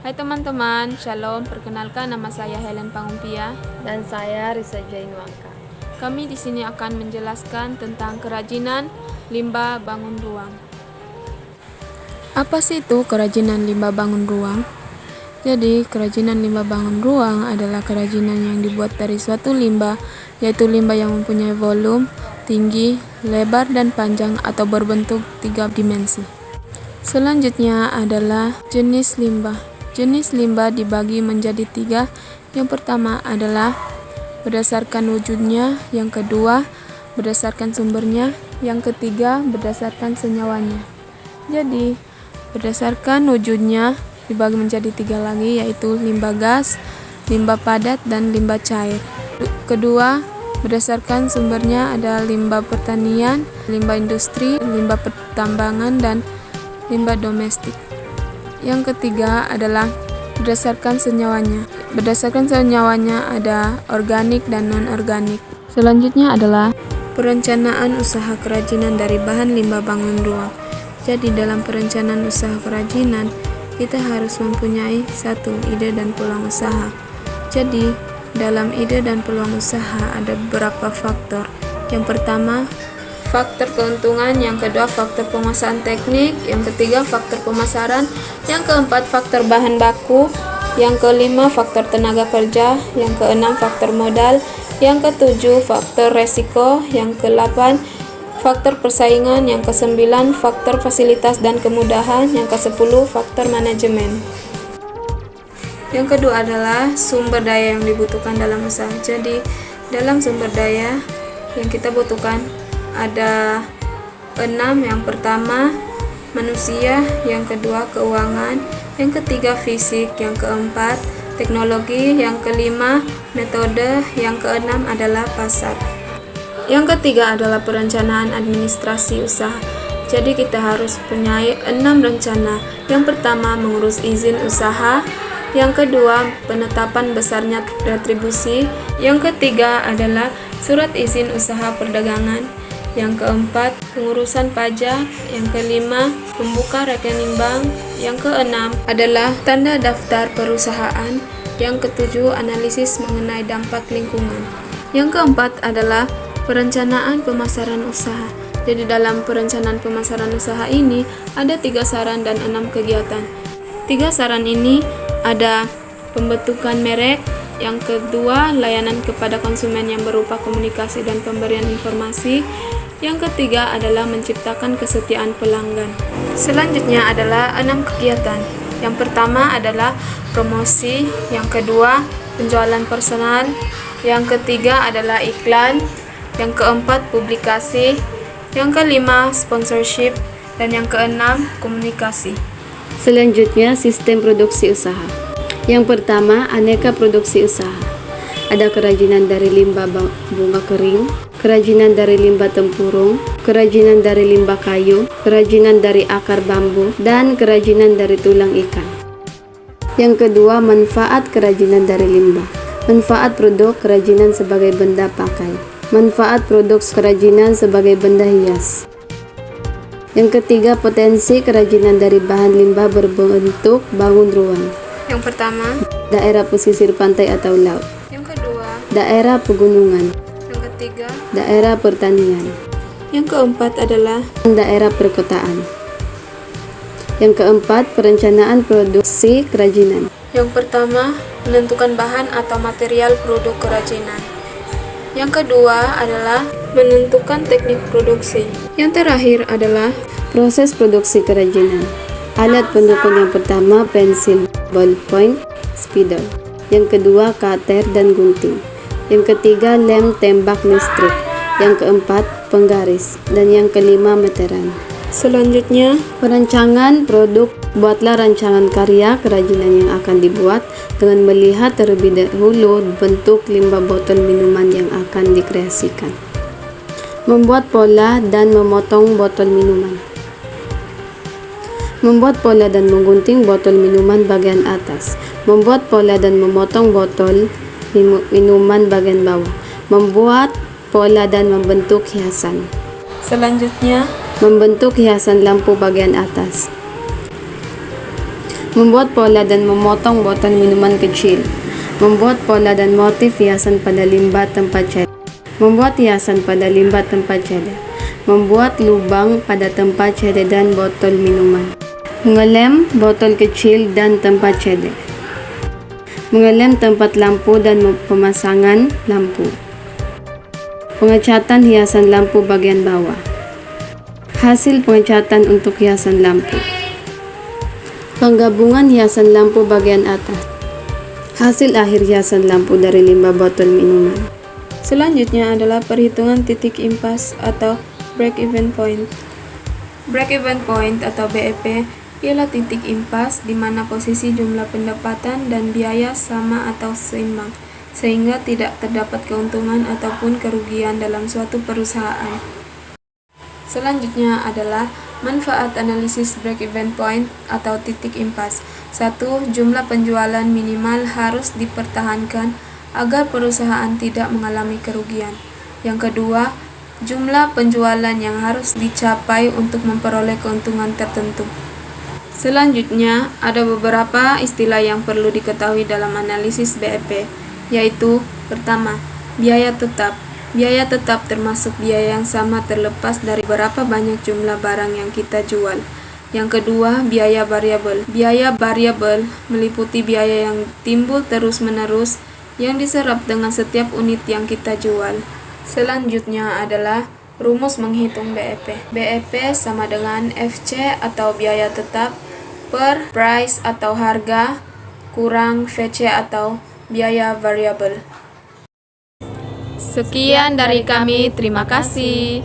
Hai teman-teman, Shalom. Perkenalkan, nama saya Helen Pangumpia. Dan saya Risa Jainwangka. Kami di sini akan menjelaskan tentang kerajinan limbah bangun ruang. Apa sih itu kerajinan limbah bangun ruang? Jadi, kerajinan limbah bangun ruang adalah kerajinan yang dibuat dari suatu limbah, yaitu limbah yang mempunyai volume, tinggi, lebar, dan panjang atau berbentuk 3 dimensi. Selanjutnya adalah jenis limbah. Jenis limbah dibagi menjadi 3. Yang pertama adalah berdasarkan wujudnya, yang kedua berdasarkan sumbernya, yang ketiga berdasarkan senyawanya. Jadi, berdasarkan wujudnya dibagi menjadi 3 lagi, yaitu limbah gas, limbah padat, dan limbah cair. Kedua, berdasarkan sumbernya ada limbah pertanian, limbah industri, limbah pertambangan, dan limbah domestik. Yang ketiga adalah berdasarkan senyawanya. Berdasarkan senyawanya ada organik dan non-organik. Selanjutnya adalah perencanaan usaha kerajinan dari bahan limbah bangun ruang. Jadi dalam perencanaan usaha kerajinan, kita harus mempunyai satu ide dan peluang usaha. Jadi dalam ide dan peluang usaha ada beberapa faktor. Yang pertama, faktor keuntungan, yang kedua faktor penguasaan teknik, yang ketiga faktor pemasaran, yang keempat faktor bahan baku, yang kelima faktor tenaga kerja, yang keenam faktor modal, yang ketujuh faktor resiko, yang kedelapan faktor persaingan, yang kesembilan faktor fasilitas dan kemudahan, yang kesepuluh faktor manajemen. Yang kedua adalah sumber daya yang dibutuhkan dalam usaha. Jadi dalam sumber daya yang kita butuhkan ada 6. Yang pertama manusia, yang kedua keuangan, yang ketiga fisik, yang keempat teknologi, yang kelima metode, yang keenam adalah pasar. Yang ketiga adalah perencanaan administrasi usaha. Jadi kita harus punya 6 rencana. Yang pertama mengurus izin usaha, yang kedua penetapan besarnya retribusi, yang ketiga adalah surat izin usaha perdagangan, yang keempat pengurusan pajak, yang kelima membuka rekening bank, yang keenam adalah tanda daftar perusahaan, yang ketujuh analisis mengenai dampak lingkungan, yang keempat adalah perencanaan pemasaran usaha. Jadi dalam perencanaan pemasaran usaha ini ada 3 saran dan 6 kegiatan. 3 saran ini ada pembentukan merek, yang kedua layanan kepada konsumen yang berupa komunikasi dan pemberian informasi, yang ketiga adalah menciptakan kesetiaan pelanggan. Selanjutnya adalah 6 kegiatan. Yang pertama adalah promosi, yang kedua penjualan personal, yang ketiga adalah iklan, yang keempat publikasi, yang kelima sponsorship, dan yang keenam komunikasi. Selanjutnya sistem produksi usaha. Yang pertama aneka produksi usaha. Ada kerajinan dari limbah bunga kering, kerajinan dari limbah tempurung, kerajinan dari limbah kayu, kerajinan dari akar bambu, dan kerajinan dari tulang ikan. Yang kedua, manfaat kerajinan dari limbah. Manfaat produk kerajinan sebagai benda pakai. Manfaat produk kerajinan sebagai benda hias. Yang ketiga, potensi kerajinan dari bahan limbah berbentuk bangun ruang. Yang pertama, daerah pesisir pantai atau laut. Yang kedua, daerah pegunungan. Yang ketiga, daerah pertanian. Yang keempat adalah daerah perkotaan. Yang keempat, perencanaan produksi kerajinan. Yang pertama, menentukan bahan atau material produk kerajinan. Yang kedua adalah menentukan teknik produksi. Yang terakhir adalah proses produksi kerajinan. Alat pendukung yang pertama pensil, ballpoint, spidol. Yang kedua cutter dan gunting. Yang ketiga lem tembak listrik. Yang keempat penggaris. Dan yang kelima meteran. Selanjutnya, perancangan produk. Buatlah rancangan karya kerajinan yang akan dibuat dengan melihat terlebih dahulu bentuk limbah botol minuman yang akan dikreasikan. Membuat pola dan memotong botol minuman. Membuat pola dan menggunting botol minuman bagian atas. Membuat pola dan memotong botol minuman bagian bawah. Membuat pola dan membentuk hiasan. Selanjutnya, membentuk hiasan lampu bagian atas. Membuat pola dan memotong botol minuman kecil. Membuat pola dan motif hiasan pada limbah tempat ceder. Membuat hiasan pada limbah tempat ceder. Membuat lubang pada tempat ceder dan botol minuman. Mengelem botol kecil dan tempat ceder. Mengelem tempat lampu dan pemasangan lampu. Pengecatan hiasan lampu bagian bawah. Hasil pengecatan untuk hiasan lampu. Penggabungan hiasan lampu bagian atas. Hasil akhir hiasan lampu dari limbah botol minuman. Selanjutnya adalah perhitungan titik impas atau break-even point. Break-even point atau BEP ialah titik impas di mana posisi jumlah pendapatan dan biaya sama atau seimbang, sehingga tidak terdapat keuntungan ataupun kerugian dalam suatu perusahaan. Selanjutnya adalah manfaat analisis break-even point atau titik impas. 1. Jumlah penjualan minimal harus dipertahankan agar perusahaan tidak mengalami kerugian. Yang kedua, jumlah penjualan yang harus dicapai untuk memperoleh keuntungan tertentu. Selanjutnya, ada beberapa istilah yang perlu diketahui dalam analisis BEP, yaitu pertama, biaya tetap. Biaya tetap termasuk biaya yang sama terlepas dari berapa banyak jumlah barang yang kita jual. Yang kedua, biaya variabel. Biaya variabel meliputi biaya yang timbul terus-menerus yang diserap dengan setiap unit yang kita jual. Selanjutnya adalah rumus menghitung BEP. BEP sama dengan FC atau biaya tetap per price atau harga kurang VC atau biaya variabel. Sekian dari kami, terima kasih.